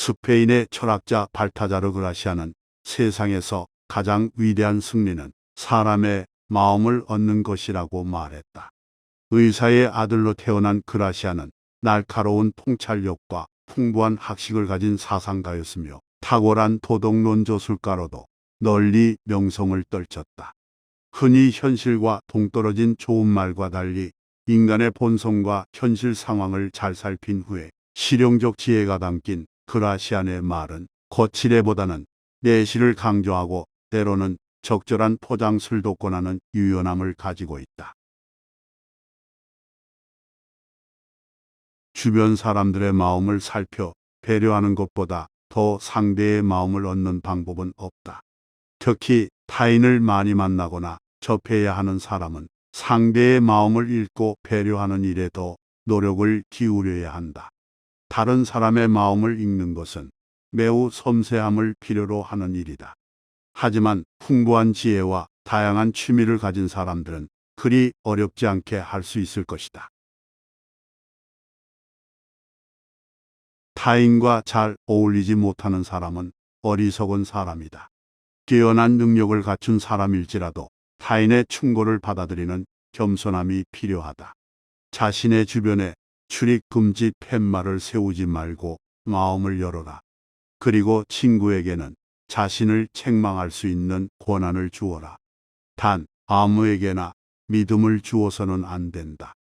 스페인의 철학자 발타자르 그라시아는 세상에서 가장 위대한 승리는 사람의 마음을 얻는 것이라고 말했다. 의사의 아들로 태어난 그라시아는 날카로운 통찰력과 풍부한 학식을 가진 사상가였으며 탁월한 도덕론 저술가로도 널리 명성을 떨쳤다. 흔히 현실과 동떨어진 좋은 말과 달리 인간의 본성과 현실 상황을 잘 살핀 후에 실용적 지혜가 담긴 그라시안의 말은 거칠애보다는 내실을 강조하고 때로는 적절한 포장술도 권하는 유연함을 가지고 있다. 주변 사람들의 마음을 살펴 배려하는 것보다 더 상대의 마음을 얻는 방법은 없다. 특히 타인을 많이 만나거나 접해야 하는 사람은 상대의 마음을 읽고 배려하는 일에 더 노력을 기울여야 한다. 다른 사람의 마음을 읽는 것은 매우 섬세함을 필요로 하는 일이다. 하지만 풍부한 지혜와 다양한 취미를 가진 사람들은 그리 어렵지 않게 할 수 있을 것이다. 타인과 잘 어울리지 못하는 사람은 어리석은 사람이다. 뛰어난 능력을 갖춘 사람일지라도 타인의 충고를 받아들이는 겸손함이 필요하다. 자신의 주변에 출입 금지 팻말을 세우지 말고 마음을 열어라. 그리고 친구에게는 자신을 책망할 수 있는 권한을 주어라. 단 아무에게나 믿음을 주어서는 안 된다.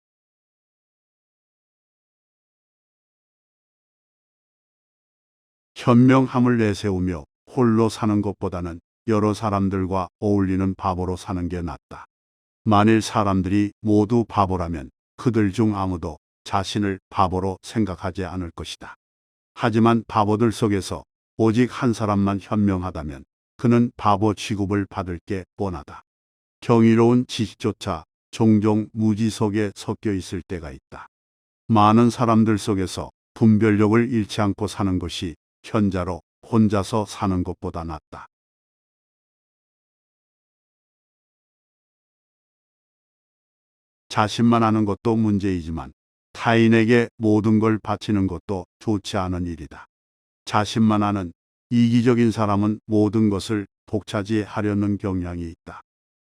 현명함을 내세우며 홀로 사는 것보다는 여러 사람들과 어울리는 바보로 사는 게 낫다. 만일 사람들이 모두 바보라면 그들 중 아무도 자신을 바보로 생각하지 않을 것이다. 하지만 바보들 속에서 오직 한 사람만 현명하다면 그는 바보 취급을 받을 게 뻔하다. 경이로운 지식조차 종종 무지 속에 섞여 있을 때가 있다. 많은 사람들 속에서 분별력을 잃지 않고 사는 것이 현자로 혼자서 사는 것보다 낫다. 자신만 아는 것도 문제이지만 타인에게 모든 걸 바치는 것도 좋지 않은 일이다. 자신만 아는 이기적인 사람은 모든 것을 독차지하려는 경향이 있다.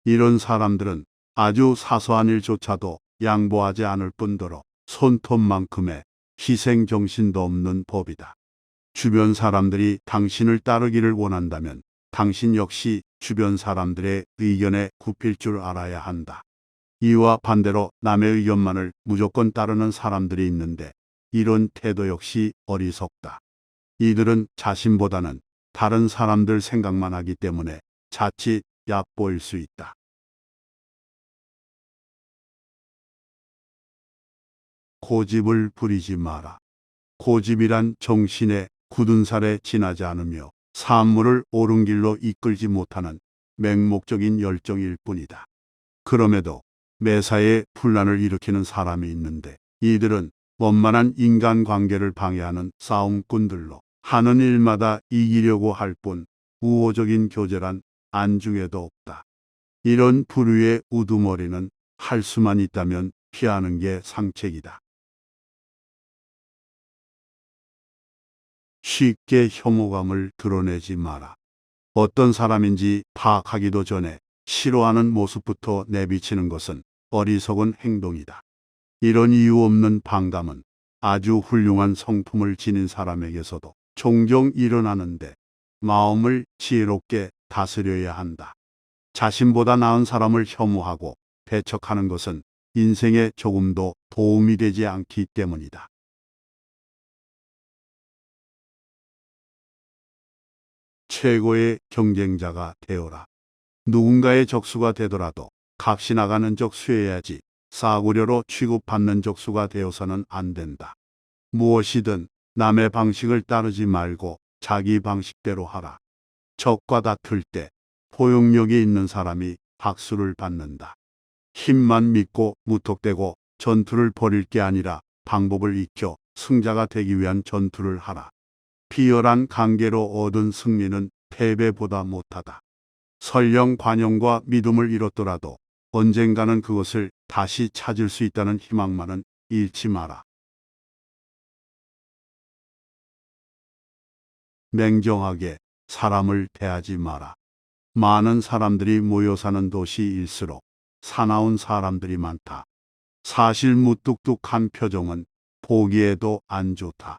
이런 사람들은 아주 사소한 일조차도 양보하지 않을 뿐더러 손톱만큼의 희생 정신도 없는 법이다. 주변 사람들이 당신을 따르기를 원한다면 당신 역시 주변 사람들의 의견에 굽힐 줄 알아야 한다. 이와 반대로 남의 의견만을 무조건 따르는 사람들이 있는데 이런 태도 역시 어리석다. 이들은 자신보다는 다른 사람들 생각만 하기 때문에 자칫 얕보일 수 있다. 고집을 부리지 마라. 고집이란 정신의 굳은 살에 지나지 않으며 산물을 옳은 길로 이끌지 못하는 맹목적인 열정일 뿐이다. 그럼에도 매사에 분란을 일으키는 사람이 있는데 이들은 원만한 인간관계를 방해하는 싸움꾼들로 하는 일마다 이기려고 할 뿐 우호적인 교제란 안중에도 없다. 이런 부류의 우두머리는 할 수만 있다면 피하는 게 상책이다. 쉽게 혐오감을 드러내지 마라. 어떤 사람인지 파악하기도 전에 싫어하는 모습부터 내비치는 것은 어리석은 행동이다. 이런 이유 없는 반감은 아주 훌륭한 성품을 지닌 사람에게서도 종종 일어나는데 마음을 지혜롭게 다스려야 한다. 자신보다 나은 사람을 혐오하고 배척하는 것은 인생에 조금도 도움이 되지 않기 때문이다. 최고의 경쟁자가 되어라. 누군가의 적수가 되더라도 값이 나가는 적수여야지 싸구려로 취급받는 적수가 되어서는 안 된다. 무엇이든 남의 방식을 따르지 말고 자기 방식대로 하라. 적과 다툴 때 포용력이 있는 사람이 박수를 받는다. 힘만 믿고 무턱대고 전투를 벌일 게 아니라 방법을 익혀 승자가 되기 위한 전투를 하라. 비열한 관계로 얻은 승리는 패배보다 못하다. 설령 관용과 믿음을 잃었더라도 언젠가는 그것을 다시 찾을 수 있다는 희망만은 잃지 마라. 냉정하게 사람을 대하지 마라. 많은 사람들이 모여 사는 도시일수록 사나운 사람들이 많다. 사실 무뚝뚝한 표정은 보기에도 안 좋다.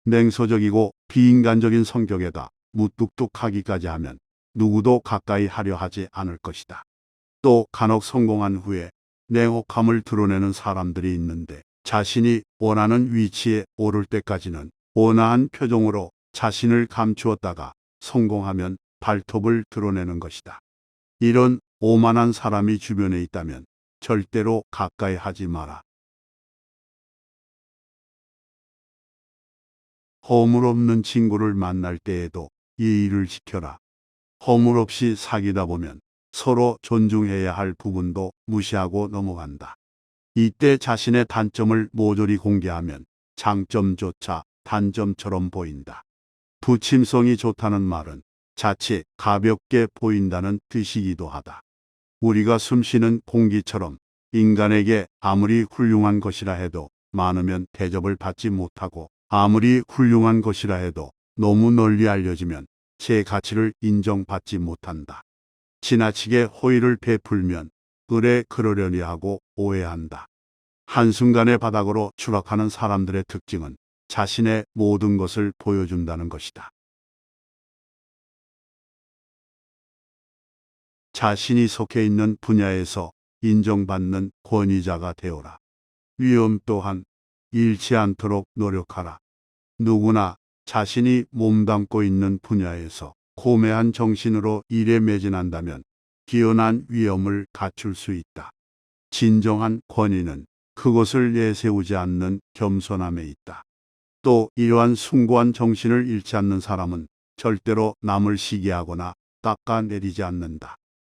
냉소적이고 비인간적인 성격에다 무뚝뚝하기까지 하면 누구도 가까이 하려 하지 않을 것이다. 또 간혹 성공한 후에 냉혹함을 드러내는 사람들이 있는데 자신이 원하는 위치에 오를 때까지는 온화한 표정으로 자신을 감추었다가 성공하면 발톱을 드러내는 것이다. 이런 오만한 사람이 주변에 있다면 절대로 가까이 하지 마라. 허물 없는 친구를 만날 때에도 예의를 지켜라. 허물 없이 사귀다 보면 서로 존중해야 할 부분도 무시하고 넘어간다. 이때 자신의 단점을 모조리 공개하면 장점조차 단점처럼 보인다. 부침성이 좋다는 말은 자칫 가볍게 보인다는 뜻이기도 하다. 우리가 숨쉬는 공기처럼 인간에게 아무리 훌륭한 것이라 해도 많으면 대접을 받지 못하고 아무리 훌륭한 것이라 해도 너무 널리 알려지면 제 가치를 인정받지 못한다. 지나치게 호의를 베풀면 그래 그러려니 하고 오해한다. 한순간의 바닥으로 추락하는 사람들의 특징은 자신의 모든 것을 보여준다는 것이다. 자신이 속해 있는 분야에서 인정받는 권위자가 되어라. 위험 또한 잃지 않도록 노력하라. 누구나 자신이 몸담고 있는 분야에서 고매한 정신으로 일에 매진한다면 기어난 위험을 갖출 수 있다. 진정한 권위는 그것을 내세우지 않는 겸손함에 있다. 또 이러한 숭고한 정신을 잃지 않는 사람은 절대로 남을 시기하거나 깎아내리지 않는다.